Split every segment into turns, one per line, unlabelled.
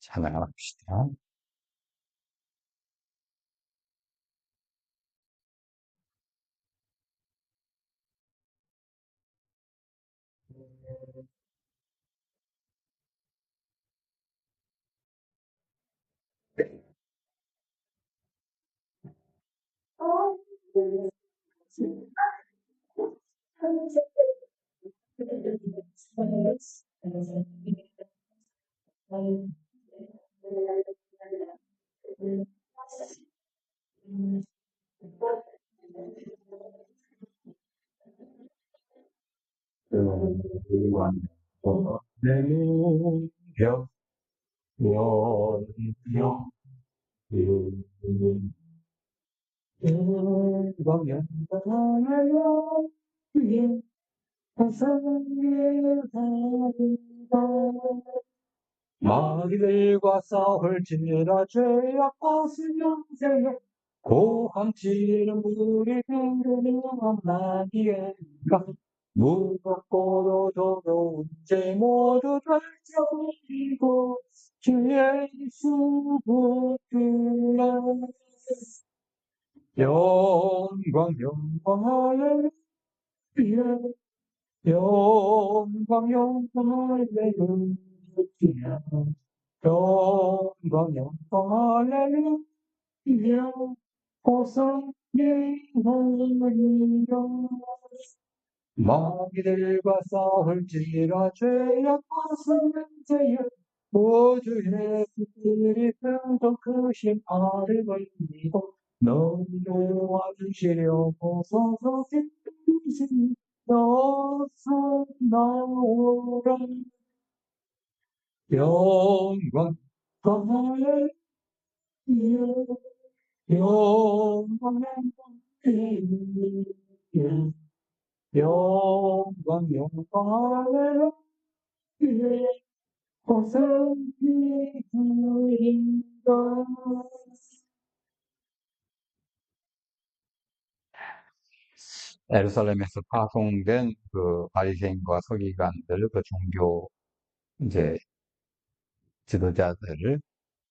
찬양합시다. 할렐루야, 영영, 영광, 할렐루야, 마귀들과 싸울지니라 죄악 벗으면서 고함치는 우리 등등한 마귀가 무겁고도 더러운 죄 모두 덜져버리고 주 예수 붙들라 영광 영광 할렐루야 영광 할렐루야 영광 영광 할렐루야 호sanna 할렐루야 마귀들과 싸울지라 죄악 벗으면 되여 우주의 빛들이 등도 크신 아를 걸리고 너희 도와주시려고 서서 기쁘신 어서 나오라 영광 할렐루야 영광 할렐루야 영광 영광 할렐루야 호sanna 할렐루야 예루살렘에서 파송된 그 바리새인과 서기관들, 그 종교 이제 지도자들을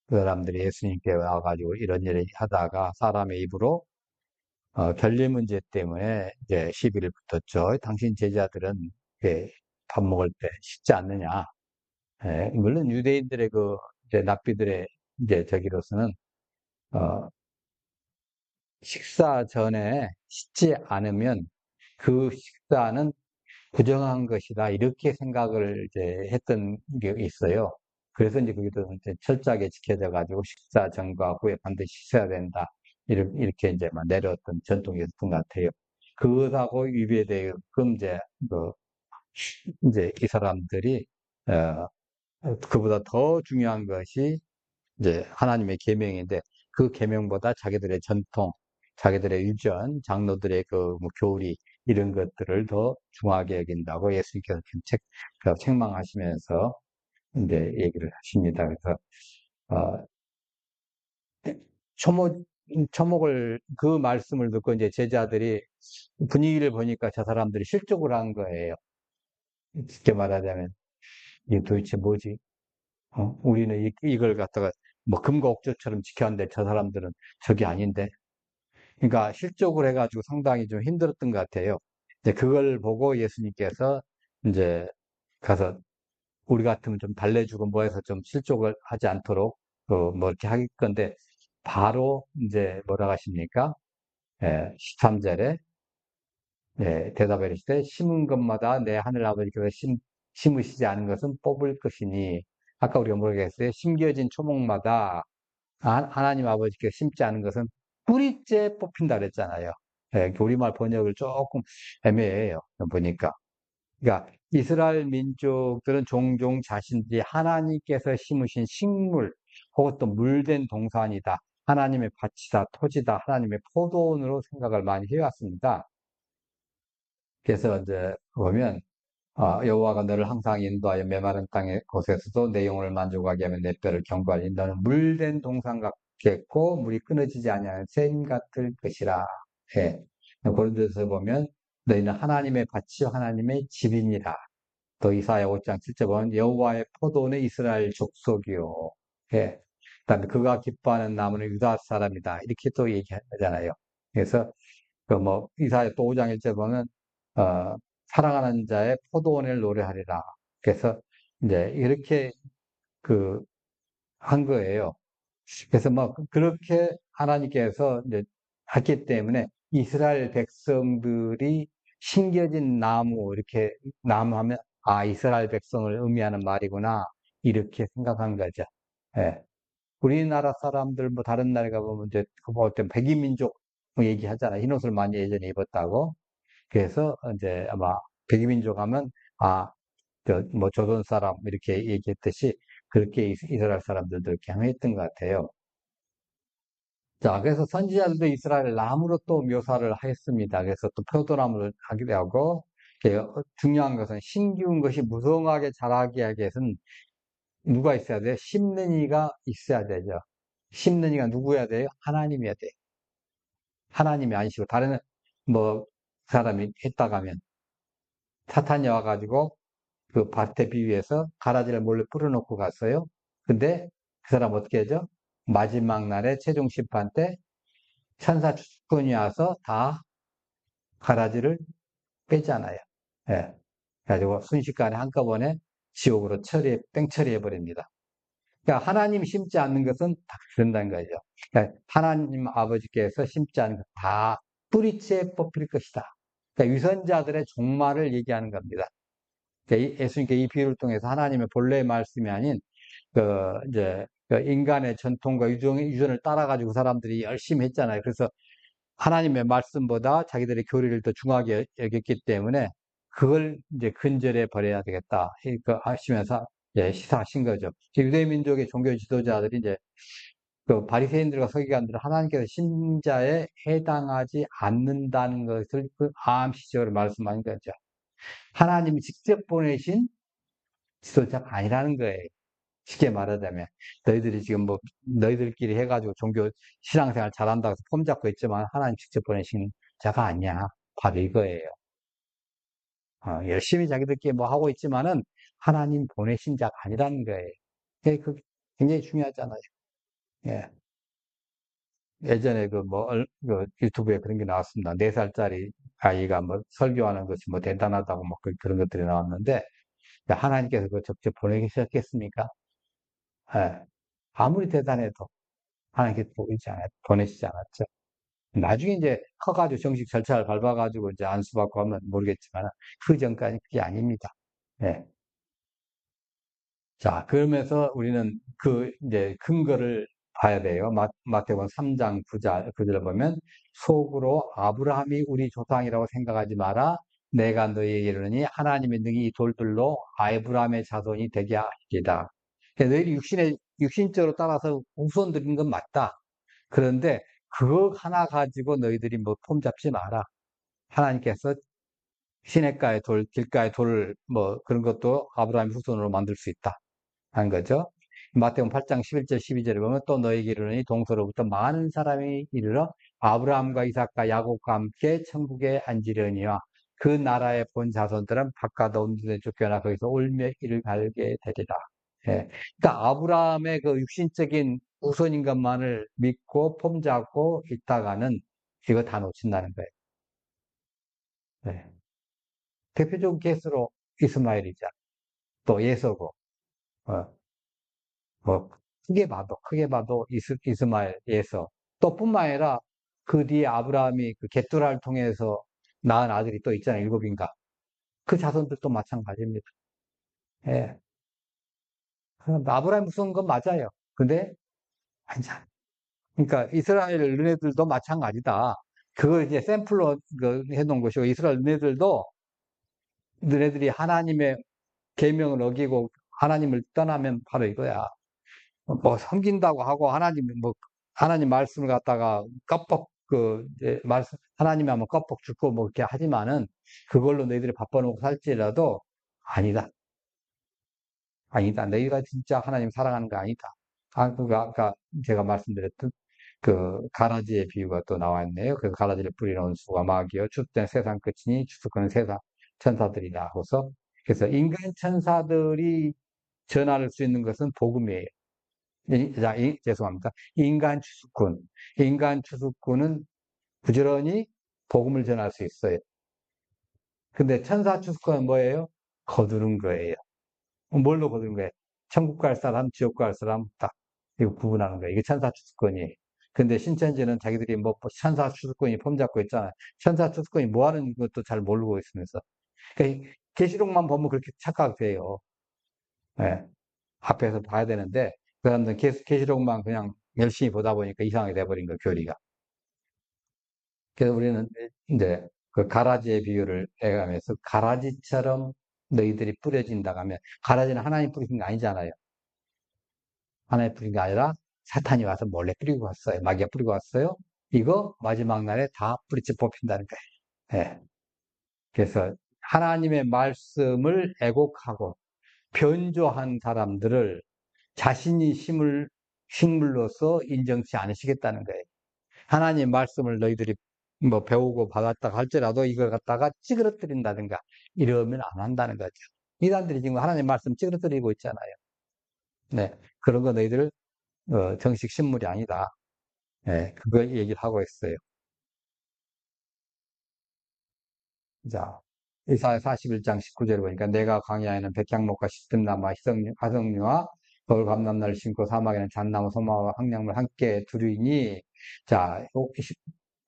그 사람들이 예수님께 와가지고 이런 하다가 사람의 입으로 결례 문제 때문에 이제 시비를 붙었죠. 당신 제자들은 이렇게 밥 먹을 때 씻지 않느냐? 예, 물론 유대인들의 그 이제 랍비들의 이제 저기로서는 어, 식사 전에 씻지 않으면 그 식사는 부정한 것이다. 이렇게 생각을 이제 했던 게 있어요. 그래서 이제 거기도 이제 철저하게 지켜져 가지고 식사 전과 후에 반드시 씻어야 된다. 이렇게 이제 막 내려왔던 전통이 있었던 것 같아요. 그것하고 위배되게끔 이제 이 사람들이, 어, 그보다 더 중요한 것이 이제 하나님의 계명인데 그 계명보다 자기들의 전통, 자기들의 유전, 장로들의 그 뭐 교리 이런 것들을 더 중하게 여긴다고 예수님께서 그 책망하시면서 이제 얘기를 하십니다. 그래서 어, 초목 초목을 그 말씀을 듣고 이제 제자들이 분위기를 보니까 저 사람들이 실족을 한 거예요. 쉽게 말하자면 이게 도대체 뭐지? 우리는 이걸 갖다가 뭐 금과 옥조처럼 지켰는데 저 사람들은 저게 아닌데. 그러니까 실족을 해가지고 상당히 좀 힘들었던 것 같아요. 이제 그걸 보고 예수님께서 이제 가서 우리 같으면 좀 달래주고 뭐 해서 좀 실족을 하지 않도록 뭐 이렇게 할 건데 바로 이제 뭐라고 하십니까? 13절에 대답해 주시되 심은 것마다 내 하늘 아버지께서 심으시지 않은 것은 뽑을 것이니 아까 우리가 뭐라고 했어요? 심겨진 초목마다 하나님 아버지께서 심지 않은 것은 뿌리째 뽑힌다 그랬잖아요. 우리말 번역을 조금 애매해요. 보니까. 그러니까 이스라엘 민족들은 종종 자신들이 하나님께서 심으신 식물 혹은 또 물된 동산이다. 하나님의 밭이다, 토지다, 하나님의 포도원으로 생각을 많이 해왔습니다. 그래서 이제 보면 여호와가 너를 항상 인도하여 메마른 땅의 곳에서도 내 영혼을 만족하게 하면 내 뼈를 견고하니 너는 물된 동산 같겠고 물이 끊어지지 아니하는 샘 같을 것이라. 예. 그런 데서 보면 너희는 하나님의 밭이요 하나님의 집이니라. 또 이사야 5장 7절 보면 여호와의 포도원의 이스라엘 족속이요. 예. 그다음에 그가 기뻐하는 나무는 유다 사람이다. 이렇게 또 얘기하잖아요. 그래서 그 뭐 이사야 또 5장 1절 보면 어, 사랑하는 자의 포도원을 노래하리라. 그래서 이제 이렇게 그 한 거예요. 그래서 뭐 그렇게 하나님께서 이제 했기 때문에 이스라엘 백성들이 심겨진 나무 이렇게 나무 하면 아 이스라엘 백성을 의미하는 말이구나 이렇게 생각한 거죠. 예. 우리나라 사람들 뭐 다른 나라 가보면 이제 그뭐 어떤 백이민족 얘기하잖아요. 흰 옷을 많이 예전에 입었다고. 그래서 이제 아마 백이민족 하면 아 저 뭐 조선 사람 이렇게 얘기했듯이 그렇게 이스라엘 사람들도 이렇게 했던 것 같아요. 자, 그래서 선지자들도 이스라엘을 나무로 또 묘사를 했습니다. 그래서 또 포도나무를 하기도 하고, 중요한 것은 신기운 것이 무성하게 자라게 하기 위해서는 누가 있어야 돼요? 심는 이가 있어야 되죠. 심는 이가 누구여야 돼요? 하나님이어야 돼요. 하나님이 아니시고, 다른 뭐 사람이 했다가 하면 사탄이 와가지고 그 밭에 비유해서 가라지를 몰래 뿌려놓고 갔어요. 근데 그 사람 어떻게 하죠? 마지막 날에 최종 심판 때 천사 주권이 와서 다 가라지를 빼잖아요. 예. 그래가지고 순식간에 한꺼번에 지옥으로 뺑 처리해버립니다. 그러니까 하나님 심지 않는 것은 다 된다는 거죠. 그러니까 하나님 아버지께서 심지 않는 것 다 뿌리째 뽑힐 것이다. 그러니까 유선자들의 종말을 얘기하는 겁니다. 그러니까 예수님께 이 비유를 통해서 하나님의 본래의 말씀이 아닌 그 이제 그 인간의 전통과 유전을 따라가지고 사람들이 열심히 했잖아요. 그래서 하나님의 말씀보다 자기들의 교리를 더 중하게 여겼기 때문에 그걸 이제 근절해 버려야 되겠다. 그 하시면서 이제 시사하신 거죠. 유대 민족의 종교 지도자들이 이제 그 바리새인들과 서기관들은 하나님께서 신자에 해당하지 않는다는 것을 그 암시적으로 말씀하는 거죠. 하나님이 직접 보내신 지도자가 아니라는 거예요. 쉽게 말하자면 너희들이 지금 뭐 너희들끼리 해가지고 종교 신앙생활 잘한다고 해서 폼 잡고 있지만 하나님 직접 보내신 자가 아니야. 바로 이거예요. 열심히 자기들끼리 뭐 하고 있지만은 하나님 보내신 자가 아니라는 거예요. 그 굉장히 중요하잖아요. 예. 예전에 그 뭐, 그 유튜브에 그런 게 나왔습니다. 4살짜리 아이가 뭐 설교하는 것이 뭐 대단하다고 뭐 그런 것들이 나왔는데 하나님께서 그 직접 보내셨겠습니까? 예. 아무리 대단해도 하나님께서 보내시지 않았죠. 나중에 이제 커가지고 정식 절차를 밟아가지고 이제 안수받고 하면 모르겠지만 그 전까지 그게 아닙니다. 예. 자, 그러면서 우리는 그 이제 근거를 봐야 돼요. 마태복음 3장 9절 보면 속으로 아브라함이 우리 조상이라고 생각하지 마라. 내가 너희에게 이르노니 하나님의 능히 이 돌들로 아브라함의 자손이 되게 하시리다. 그러니까 너희들이 육신적으로 따라서 우선 드린 건 맞다. 그런데 그거 하나 가지고 너희들이 뭐 폼 잡지 마라. 하나님께서 시냇가의 돌, 길가의 돌, 뭐 그런 것도 아브라함의 후손으로 만들 수 있다. 한 거죠. 마태복음 8장 11절 12절에 보면 또 너희에게 이르노니 동서로부터 많은 사람이 이르러 아브라함과 이삭과 야곱과 함께 천국에 앉으려니와 그 나라의 본 자손들은 바깥 온 눈에 쫓겨나 거기서 올며 이를 갈게 되리라. 예. 그러니까 아브라함의 그 육신적인 우선인 것만을 믿고 폼 잡고 있다가는 이거 다 놓친다는 거예요. 네. 대표적인 케이스로 이스마엘이죠. 또 예서고, 어, 뭐, 크게 봐도 이스마엘, 예서. 또 뿐만 아니라 그 뒤에 아브라함이 그 겟두라를 통해서 낳은 아들이 또 있잖아요. 일곱인가. 그 자손들도 마찬가지입니다. 예. 아브라함이 무서운 건 맞아요. 근데, 아니잖아. 그러니까 이스라엘 너네들도 마찬가지다. 그걸 이제 샘플로 해놓은 것이고, 이스라엘 너네들도 너네들이 하나님의 계명을 어기고 하나님을 떠나면 바로 이거야. 뭐 섬긴다고 하고 하나님 말씀을 갖다가 껍벅 이제 말씀 하나님이 하면 껍벅 죽고 뭐 이렇게 하지만은 그걸로 너희들이 바꿔놓고 살지라도 아니다. 아니다. 너희가 진짜 하나님 사랑하는 거 아니다. 아까 제가 말씀드렸던 그 가라지의 비유가 또 나왔네요. 그래서 가라지를 뿌리는 수가 마귀여 주된 세상 끝이니 주석하는 세상 천사들이다 하고서 그래서 인간 천사들이 전할 수 있는 것은 복음이에요. 죄송합니다. 인간 추수꾼. 인간 추수꾼은 부지런히 복음을 전할 수 있어요. 근데 천사 추수꾼은 뭐예요? 거두는 거예요. 뭘로 거두는 거예요? 천국 갈 사람, 지옥 갈 사람, 딱, 이거 구분하는 거예요. 이게 천사 추수꾼이에요. 근데 신천지는 자기들이 뭐 천사 추수꾼이 폼 잡고 있잖아요. 천사 추수꾼이 뭐 하는 것도 잘 모르고 있으면서. 그러니까 계시록만 보면 그렇게 착각돼요. 예. 앞에서 봐야 되는데, 그 사람들은 계시록만 그냥 열심히 보다 보니까 이상하게 돼버린 거, 교리가. 그래서 우리는 이제 그 가라지의 비유를 해가면서 가라지처럼 너희들이 뿌려진다고 하면, 가라지는 하나님 뿌리신 게 아니잖아요. 하나님 뿌린 게 아니라 사탄이 와서 몰래 뿌리고 왔어요. 마귀가 뿌리고 왔어요. 이거 마지막 날에 다 뿌리째 뽑힌다는 거예요. 예. 그래서 하나님의 말씀을 애곡하고 변조한 사람들을 자신이 식물로서 인정치 않으시겠다는 거예요. 하나님 말씀을 너희들이 뭐 배우고 받았다 할지라도 이걸 갖다가 찌그러뜨린다든가 이러면 안 한다는 거죠. 이단들이 지금 하나님 말씀 찌그러뜨리고 있잖아요. 네. 그런 거 너희들 정식 신물이 아니다. 네. 그걸 얘기를 하고 있어요. 자, 이사야 41장 19절을 보니까 내가 광야에는 백향목과 시든나무와 화석류와 겨울 감람나를 심고 사막에는 잣나무 소마와 황량물 함께 두리니 자,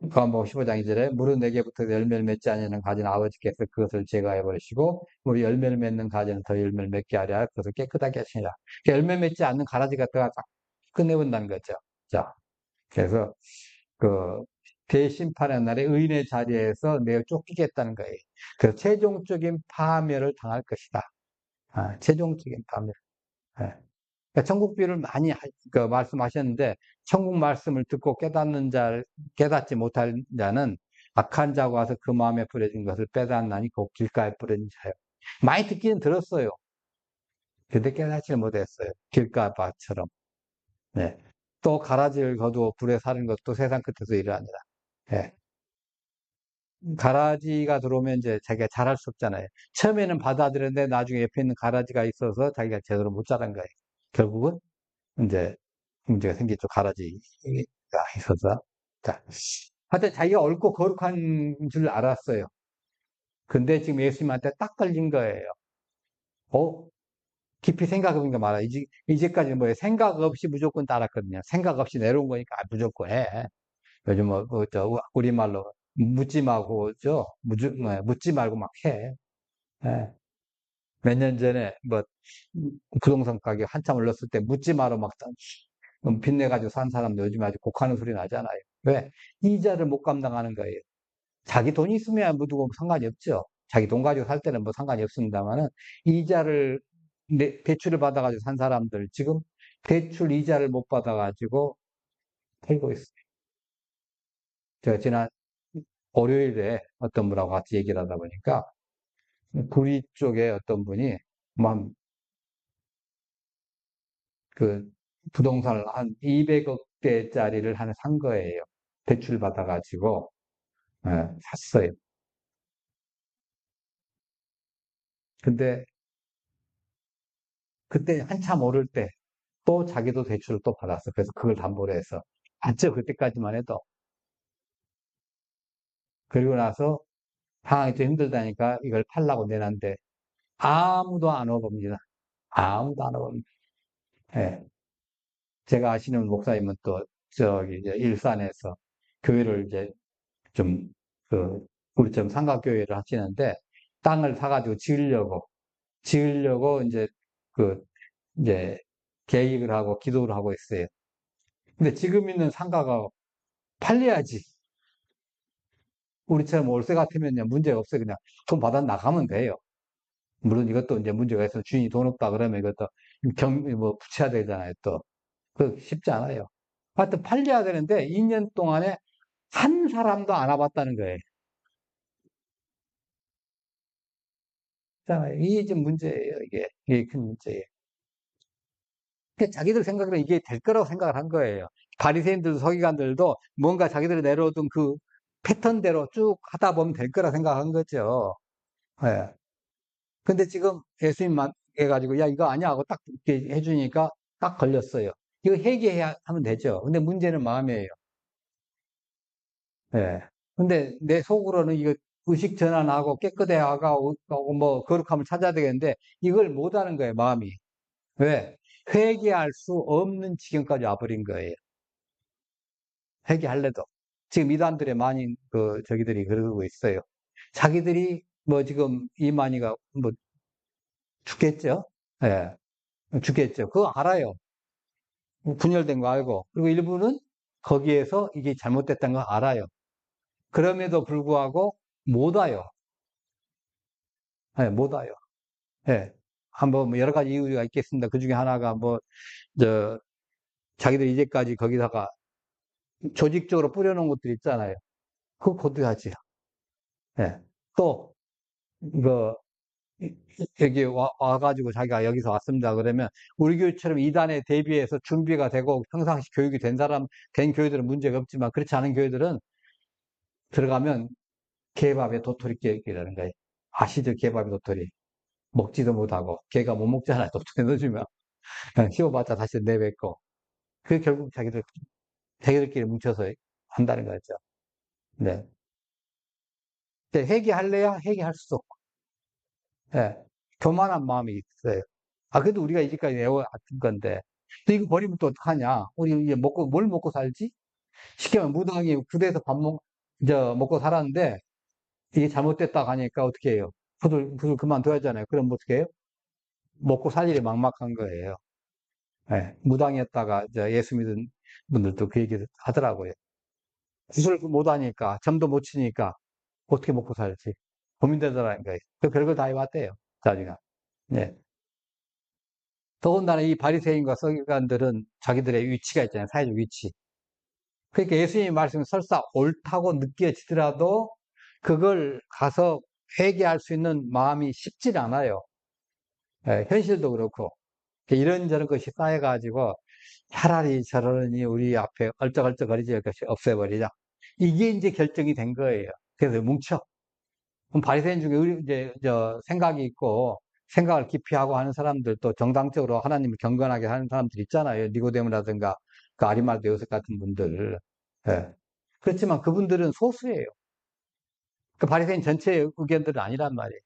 15장 2절에 물은 내게부터 열매를 맺지 않는 가지는 아버지께서 그것을 제거해 버리시고 물이 열매를 맺는 가지는 더 열매를 맺게 하려 하여 그것을 깨끗하게 하시니라. 열매 맺지 않는 가라지 갖다가 딱 끝내본다는 거죠. 자, 그래서 그 대심판의 날에 의인의 자리에서 내어 쫓기겠다는 거예요. 그 최종적인 파멸을 당할 것이다. 최종적인 파멸. 예. 그러니까 천국비를 많이 말씀하셨는데 천국 말씀을 듣고 깨닫지 못할 자는 악한 자가 와서 그 마음에 뿌려진 것을 빼앗나니 곧 길가에 뿌려진 자요. 많이 듣기는 들었어요. 근데 깨닫지 못했어요. 길가밭처럼. 네. 또 가라지를 거두어 불에 사는 것도 세상 끝에서 일어나니라. 예. 가라지가 들어오면 이제 자기가 잘할 수 없잖아요. 처음에는 받아들였는데 나중에 옆에 있는 가라지가 있어서 자기가 제대로 못 자란 거예요. 결국은 이제 문제가 생겼죠. 가라지가 있어서. 자, 하여튼 자기가 옳고 거룩한 줄 알았어요. 근데 지금 예수님한테 딱 걸린 거예요. 어? 깊이 생각해보니까 말아. 이제까지는 뭐예요? 생각 없이 무조건 따랐거든요. 생각 없이 내려온 거니까 무조건 해. 요즘 우리말로 묻지 말고, 묻지 말고 막 해. 예. 몇 년 전에 부동산 가격 한참 올랐을 때 묻지 마라 막 빚내가지고 산 사람들 요즘 아주 곡하는 소리 나잖아요. 왜? 이자를 못 감당하는 거예요. 자기 돈이 있으면 뭐 누구 상관이 없죠. 자기 돈 가지고 살 때는 뭐 상관이 없습니다만은 이자를 대출을 받아가지고 산 사람들 지금 대출 이자를 못 받아가지고 살고 있어요. 제가 지난 월요일에 어떤 분하고 같이 얘기를 하다 보니까 구리 쪽에 어떤 분이 그 부동산을 한 200억대짜리를 하나 산 거예요. 대출 받아가지고 예, 샀어요. 근데 그때 한참 오를 때 또 자기도 대출을 또 받았어. 그래서 그걸 담보로 해서 봤죠. 그때까지만 해도. 그리고 나서 상황이 좀 힘들다니까 이걸 팔라고 내놨는데 아무도 안 와봅니다. 아무도 안 와봅니다. 예. 제가 아시는 목사님은 또 저기 이제 일산에서 교회를 이제 좀 그 우리처럼 삼각교회를 하시는데 땅을 사가지고 지으려고 이제 그 이제 계획을 하고 기도를 하고 있어요. 근데 지금 있는 상가가 팔려야지. 우리처럼 월세 같으면요 문제가 없어요. 그냥 돈 받아 나가면 돼요. 물론 이것도 이제 문제가 있어서 주인이 돈 없다 그러면 이것도 붙여야 되잖아요. 또 그 쉽지 않아요. 하여튼 팔려야 되는데 2년 동안에 한 사람도 안 와봤다는 거예요. 있잖아요. 이게 좀 문제예요. 이게 큰 문제예요. 자기들 생각으로 이게 될 거라고 생각을 한 거예요. 바리새인들도 서기관들도 뭔가 자기들이 내려오던 그 패턴대로 쭉 하다 보면 될 거라 생각한 거죠. 예. 근데 지금 예수님만 해가지고 야 이거 아니야 하고 딱 이렇게 해주니까 딱 걸렸어요. 이거 회개해야 하면 되죠. 근데 문제는 마음이에요. 예. 근데 내 속으로는 이거 의식 전환하고 깨끗해야 하고 뭐 거룩함을 찾아야 되겠는데 이걸 못 하는 거예요, 마음이. 왜? 회개할 수 없는 지경까지 와버린 거예요. 회개할래도. 지금 이단들의 많은 저기들이 그러고 있어요. 자기들이 뭐 지금 이만희가 뭐 죽겠죠? 예. 죽겠죠. 그거 알아요. 분열된 거 알고. 그리고 일부는 거기에서 이게 잘못됐다는 거 알아요. 그럼에도 불구하고 못 와요. 예, 못 와요. 예. 한번 뭐 여러 가지 이유가 있겠습니다. 그 중에 하나가 뭐, 저, 자기들 이제까지 거기다가 조직적으로 뿌려놓은 것들 있잖아요. 그거 고쳐야지. 예. 또, 이거, 여기 와가지고 자기가 여기서 왔습니다. 그러면 우리 교회처럼 이단에 대비해서 준비가 되고 평상시 교육이 된 교회들은 문제가 없지만 그렇지 않은 교회들은 들어가면 개밥에 도토리 깨기라는 거예요. 아시죠? 개밥에 도토리. 먹지도 못하고. 개가 못 먹잖아요. 도토리 넣어주면. 그냥 씌워봤자 다시 내뱉고. 그 결국 자기들끼리 뭉쳐서 한다는 거죠. 네. 근데 회개할래야 회개할 수도 없고. 예. 교만한 마음이 있어요. 아, 그래도 우리가 이제까지 내어왔던 건데. 또 이거 버리면 또 어떡하냐? 우리 이제 뭘 먹고 살지? 시키면 무당이 구대에서 먹고 살았는데, 이게 잘못됐다고 하니까 어떻게 해요? 부들 그만둬야 하잖아요. 그럼 어떻게 해요? 먹고 살 일이 막막한 거예요. 예. 무당이었다가 예수 믿은 분들도 그 얘기 하더라고요. 구슬 못 하니까, 점도 못 치니까, 어떻게 먹고 살지? 고민되더라는 거예요. 그 별걸 다 해왔대요. 자기가. 네. 더군다나 이 바리새인과 서기관들은 자기들의 위치가 있잖아요. 사회적 위치. 그러니까 예수님의 말씀이 설사 옳다고 느껴지더라도 그걸 가서 회개할 수 있는 마음이 쉽지 않아요. 예, 현실도 그렇고. 이런저런 것이 쌓여가지고 차라리 저러니 우리 앞에 얼쩍얼쩍거리지 것이 없애버리자. 이게 이제 결정이 된 거예요. 그래서 뭉쳐. 그럼 바리새인 중에 생각이 있고 생각을 깊이 하고 하는 사람들 또 정당적으로 하나님을 경건하게 하는 사람들 있잖아요. 니고데모라든가 그 아리마대 요셉 같은 분들. 예. 그렇지만 그분들은 소수예요. 그 바리새인 전체의 의견들은 아니란 말이에요.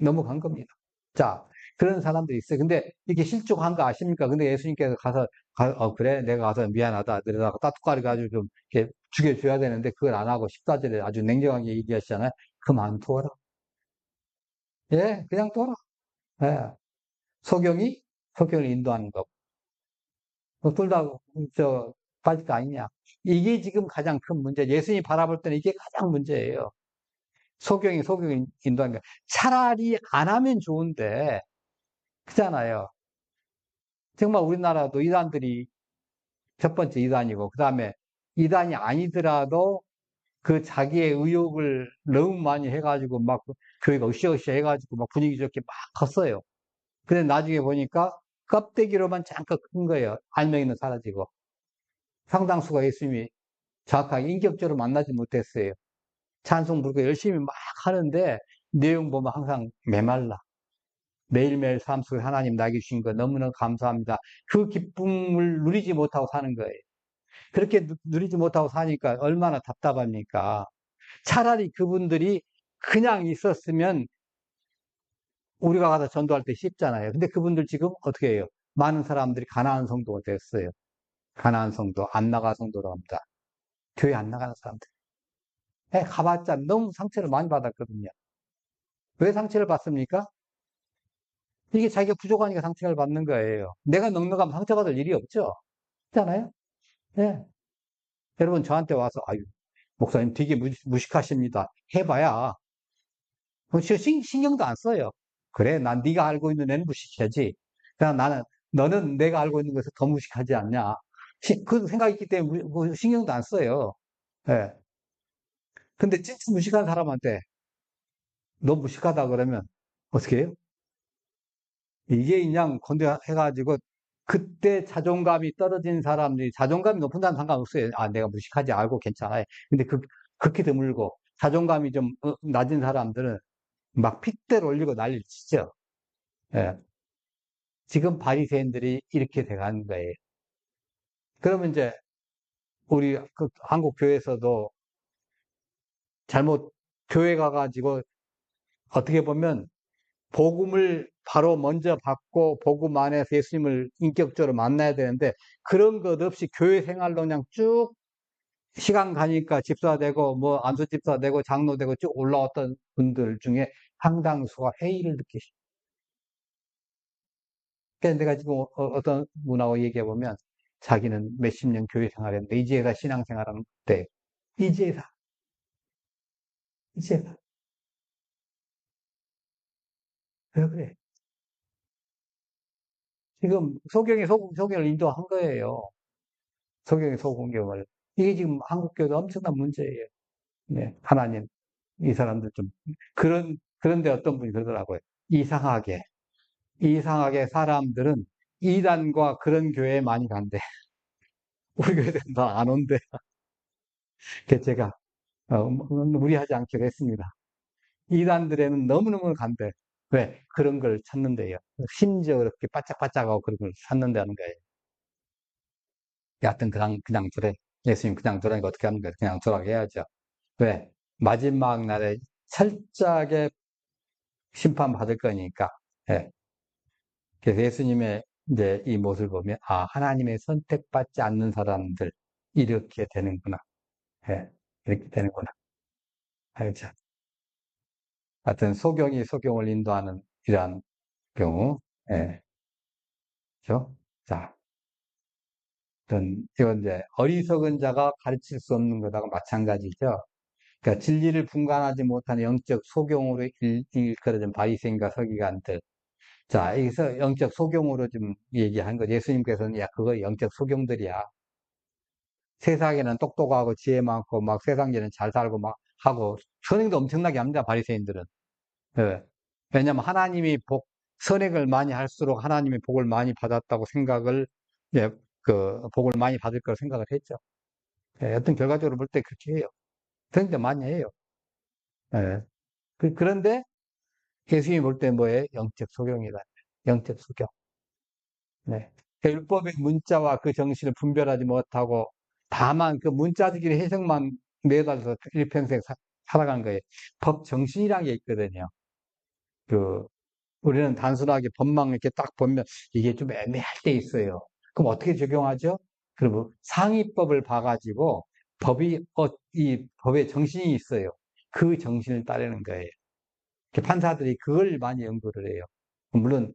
넘어간 겁니다. 자, 그런 사람들이 있어요. 근데 이게 실족한 거 아십니까? 근데 예수님께서 그래, 내가 가서 미안하다. 그러다가 따뚜까리 가지고 좀 이렇게 죽여줘야 되는데 그걸 안 하고 14절에 아주 냉정하게 얘기하시잖아요. 그만둬라. 예, 그냥 둬라. 예. 소경이 소경을 인도하는 거. 둘 다, 빠질 거 아니냐. 이게 지금 가장 큰 문제. 예수님이 바라볼 때는 이게 가장 문제예요. 소경이 소경을 인도하는 거. 차라리 안 하면 좋은데, 그잖아요. 정말 우리나라도 이단들이 첫 번째 이단이고, 그 다음에 이단이 아니더라도 그 자기의 의욕을 너무 많이 해가지고 막 교회가 으쌰으쌰 해가지고 막 분위기 좋게 막 컸어요. 근데 나중에 보니까 껍데기로만 잠깐 큰 거예요. 알맹이는 사라지고. 상당수가 예수님이 정확하게 인격적으로 만나지 못했어요. 찬송 부르고 열심히 막 하는데 내용 보면 항상 메말라. 매일매일 삶 속에 하나님 나에게 주신 거 너무나 감사합니다. 그 기쁨을 누리지 못하고 사는 거예요. 그렇게 누리지 못하고 사니까 얼마나 답답합니까? 차라리 그분들이 그냥 있었으면 우리가 가서 전도할 때 쉽잖아요. 근데 그분들 지금 어떻게 해요? 많은 사람들이 가나안 성도가 됐어요. 가나안 성도, 안 나가 성도로 합니다. 교회 안 나가는 사람들. 가봤자 너무 상처를 많이 받았거든요. 왜 상처를 받습니까? 이게 자기가 부족하니까 상처를 받는 거예요. 내가 넉넉하면 상처받을 일이 없죠. 있잖아요? 네. 여러분 저한테 와서, 아유, 목사님 되게 무식하십니다. 해봐야. 신경도 안 써요. 그래, 난 네가 알고 있는 애는 무식하지. 그냥 너는 내가 알고 있는 것을 더 무식하지 않냐. 그 생각이 있기 때문에 신경도 안 써요. 예. 근데 진짜 무식한 사람한테 너 무식하다 그러면 어떻게 해요? 이게 그냥 건드해가지고 그때 자존감이 떨어진 사람들이 자존감이 높은 사람 상관없어요. 아, 내가 무식하지 알고 괜찮아요. 근데 그렇게 드물고 자존감이 좀 낮은 사람들은 막 핏대를 올리고 난리를 치죠. 예. 지금 바리새인들이 이렇게 돼가는 거예요. 그러면 이제 우리 그 한국 교회에서도 잘못 교회 가가지고 어떻게 보면 복음을 바로 먼저 받고 복음 안에서 예수님을 인격적으로 만나야 되는데 그런 것 없이 교회 생활로 그냥 쭉 시간 가니까 집사 되고 뭐 안수 집사 되고 장로 되고 쭉 올라왔던 분들 중에 상당수가 회의를 느끼시. 그래서 내가 지금 어떤 분하고 얘기해 보면 자기는 몇십 년 교회 생활했는데 이제야 신앙생활하는 때 이제야 이제야 왜 그래? 지금 소경을 인도한 거예요. 소경의 소공경을. 이게 지금 한국교도 엄청난 문제예요. 네, 하나님, 이 사람들 좀, 그런데 어떤 분이 그러더라고요. 이상하게, 이상하게 사람들은 이단과 그런 교회에 많이 간대. 우리 교회는 안 온대. 그래서 제가, 무리하지 않기로 했습니다. 이단들에는 너무너무 간대. 왜? 그런 걸 찾는데요. 심지어 그렇게 바짝바짝하고 그런 걸 찾는다는 거예요. 여하튼 그냥 두래. 예수님 그냥 두라니까 어떻게 하는 거예요? 그냥 두라고 해야죠. 왜? 마지막 날에 철저하게 심판받을 거니까. 예. 그래서 예수님의 이제 이 모습을 보면, 아, 하나님의 선택받지 않는 사람들, 이렇게 되는구나. 예. 이렇게 되는구나. 알죠. 하여튼, 소경이 소경을 인도하는 이러한 경우, 예. 그죠? 자, 이건 이제 어리석은 자가 가르칠 수 없는 것하고 마찬가지죠. 그러니까 진리를 분간하지 못하는 영적 소경으로 일컬어진 바리새인과 서기관들. 자, 여기서 영적 소경으로 좀 얘기한 거. 예수님께서는 야, 그거 영적 소경들이야. 세상에는 똑똑하고 지혜 많고 막 세상에는 잘 살고 막 하고 선행도 엄청나게 합니다. 바리새인들은. 예. 왜냐하면 하나님이 선행을 많이 할수록 하나님이 복을 많이 받았다고 생각을 예, 그 복을 많이 받을 걸 생각을 했죠. 예, 어떤 결과적으로 볼 때 그렇게 해요. 선행도 많이 해요. 예. 그런데 예수님이 볼 때 뭐예요? 영적 소경이다. 영적 소경. 네. 그 율법의 문자와 그 정신을 분별하지 못하고 다만 그 문자적인 해석만 매달려서 일평생 살아간 거예요. 법 정신이라는 게 있거든요. 그 우리는 단순하게 법만 이렇게 딱 보면 이게 좀 애매할 때 있어요. 그럼 어떻게 적용하죠? 그러면 상위법을 봐가지고 이 법의 정신이 있어요. 그 정신을 따르는 거예요. 판사들이 그걸 많이 연구를 해요. 물론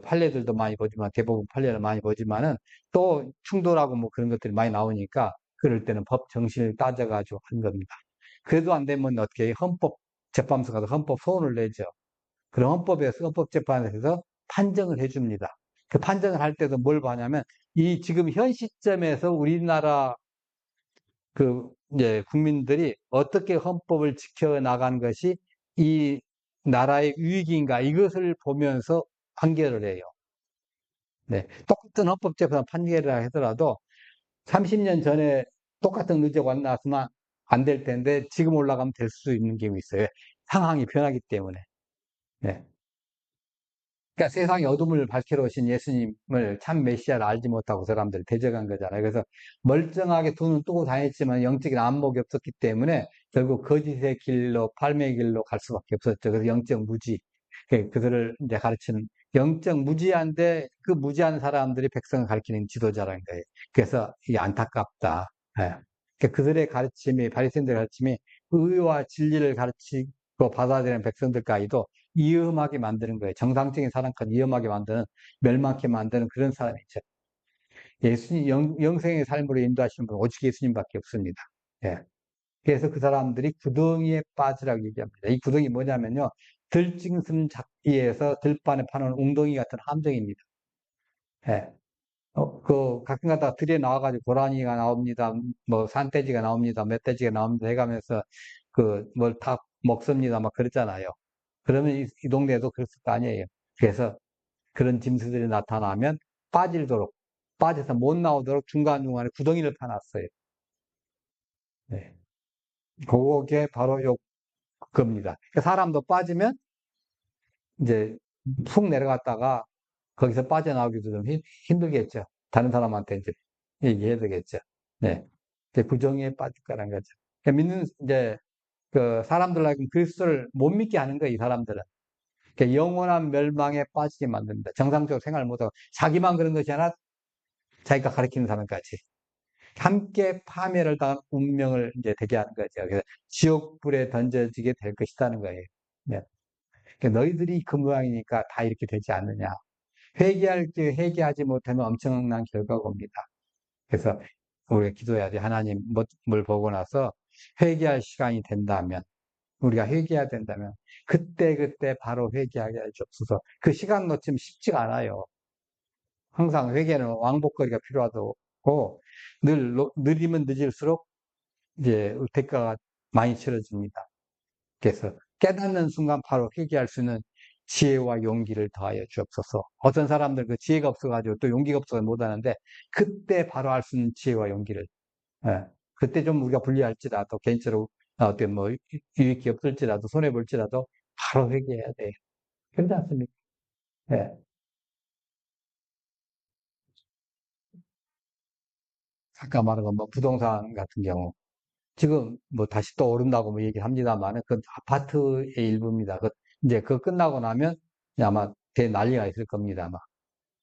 판례들도 많이 보지만 대부분 판례를 많이 보지만은 또 충돌하고 뭐 그런 것들이 많이 나오니까 그럴 때는 법 정신을 따져가지고 한 겁니다. 그래도 안 되면 어떻게 헌법재판소 가서 헌법 소원을 내죠. 그럼 헌법재판에서 판정을 해줍니다. 그 판정을 할 때도 뭘 봐냐면 이 지금 현 시점에서 우리나라 그 이제 국민들이 어떻게 헌법을 지켜나간 것이 이 나라의 유익인가 이것을 보면서 판결을 해요. 네. 똑같은 헌법재판 판결이라 하더라도 30년 전에 똑같은 의제가 나왔으면 안 될 텐데 지금 올라가면 될 수 있는 경우 있어요. 상황이 변하기 때문에. 네. 그러니까 세상의 어둠을 밝히러 오신 예수님을 참 메시아를 알지 못하고 사람들이 대적한 거잖아요. 그래서 멀쩡하게 두 눈 뜨고 다녔지만 영적인 안목이 없었기 때문에 결국 거짓의 길로, 팔매의 길로 갈 수밖에 없었죠. 그래서 영적 무지. 그들을 이제 가르치는 영적 무지한데 그 무지한 사람들이 백성을 가르치는 지도자라는 거예요. 그래서 이게 안타깝다. 예. 그러니까 그들의 가르침이, 바리새인들의 가르침이 의와 진리를 가르치고 받아들이는 백성들까지도 위험하게 만드는 거예요. 정상적인 사람까지 위험하게 만드는, 멸망케 만드는 그런 사람이죠. 예수님, 영생의 삶으로 인도하시는 분은 오직 예수님밖에 없습니다. 예. 그래서 그 사람들이 구덩이에 빠지라고 얘기합니다. 이 구덩이 뭐냐면요. 들짐승 잡기에서 들판에 파는 웅덩이 같은 함정입니다. 예. 가끔가다 들에 나와가지고 고라니가 나옵니다. 뭐 산돼지가 나옵니다. 멧돼지가 나옵니다. 해가면서 뭘 다 먹습니다. 막 그랬잖아요. 그러면 이 동네에도 그랬을 거 아니에요. 그래서 그런 짐승들이 나타나면 빠져서 못 나오도록 중간중간에 구덩이를 파놨어요. 네. 그게 바로 겁니다. 사람도 빠지면 이제 푹 내려갔다가 거기서 빠져나오기도 좀 힘들겠죠. 다른 사람한테 이제 얘기해야 되겠죠. 네. 이제 부정에 빠질 거란 거죠. 그러니까 믿는, 이제, 그, 사람들 하여금 그리스도를 못 믿게 하는 거예요, 이 사람들은. 그러니까 영원한 멸망에 빠지게 만듭니다. 정상적으로 생활 못하고, 자기만 그런 것이 아니라 자기가 가르치는 사람까지. 함께 파멸을 당한 운명을 이제 되게 하는 거죠. 그래서 지옥불에 던져지게 될 것이라는 거예요. 네. 그러니까 너희들이 그 모양이니까 다 이렇게 되지 않느냐. 회개하지 못하면 엄청난 결과가 옵니다. 그래서 우리가 기도해야 돼. 하나님 뭘 보고 나서 회개할 시간이 된다면, 우리가 회개해야 된다면, 그때 바로 회개하게 해주옵소서. 그 시간 놓치면 쉽지가 않아요. 항상 회개는 왕복거리가 필요하고, 느리면 늦을수록 이제 대가가 많이 치러집니다. 그래서 깨닫는 순간 바로 회개할 수 있는 지혜와 용기를 더하여 주옵소서. 어떤 사람들 그 지혜가 없어가지고 또 용기가 없어서 못하는데, 그때 바로 할 수 있는 지혜와 용기를, 예. 그때 좀 우리가 불리할지라도, 개인적으로 어떤 뭐 유익이 없을지라도, 손해볼지라도 바로 회개해야 돼요. 그렇지 않습니까? 예. 아까 말한 뭐 부동산 같은 경우, 지금 뭐 다시 또 오른다고 뭐 얘기합니다만은 그 아파트의 일부입니다. 이제 그거 끝나고 나면 아마 대난리가 있을 겁니다, 아마.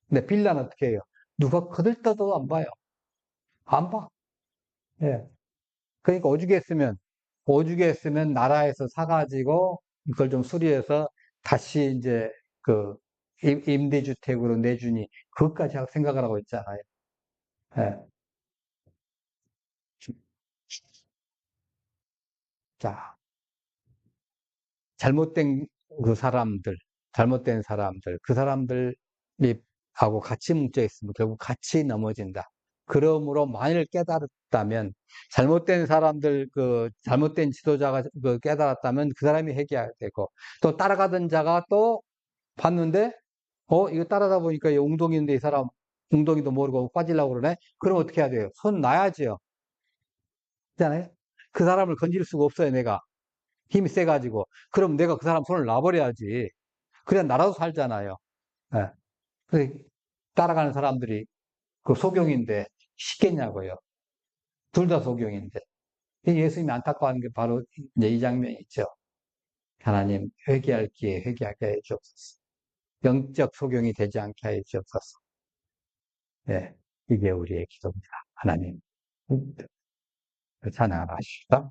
근데 빌라는 어떻게 해요? 누가 거들떠도 안 봐요. 안 봐. 예. 그러니까 오죽했으면 나라에서 사가지고 이걸 좀 수리해서 다시 이제 그 임대주택으로 내주니 그것까지 생각을 하고 있잖아요. 예. 자, 잘못된 그 사람들, 잘못된 사람들, 그 사람들이 하고 같이 뭉쳐 있으면 결국 같이 넘어진다. 그러므로 만일 깨달았다면, 잘못된 사람들, 그, 잘못된 지도자가 그 깨달았다면 그 사람이 회개해야 되고, 또 따라가던 자가 또 봤는데, 이거 따라다 보니까 이 웅동이인데 이 사람 웅동이도 모르고 빠지려고 그러네? 그럼 어떻게 해야 돼요? 손 놔야지요. 있잖아요? 그 사람을 건질 수가 없어요, 내가. 힘이 세가지고. 그럼 내가 그 사람 손을 놔버려야지. 그래야 나라도 살잖아요. 예. 그 따라가는 사람들이 그 소경인데 쉽겠냐고요. 둘 다 소경인데. 예수님이 안타까운 게 바로 이제 이 장면이 있죠. 하나님, 회개할 기회, 회개하게 해 주옵소서. 영적 소경이 되지 않게 해 주옵소서. 예. 이게 우리의 기도입니다. 하나님. 찬양을 하십시다.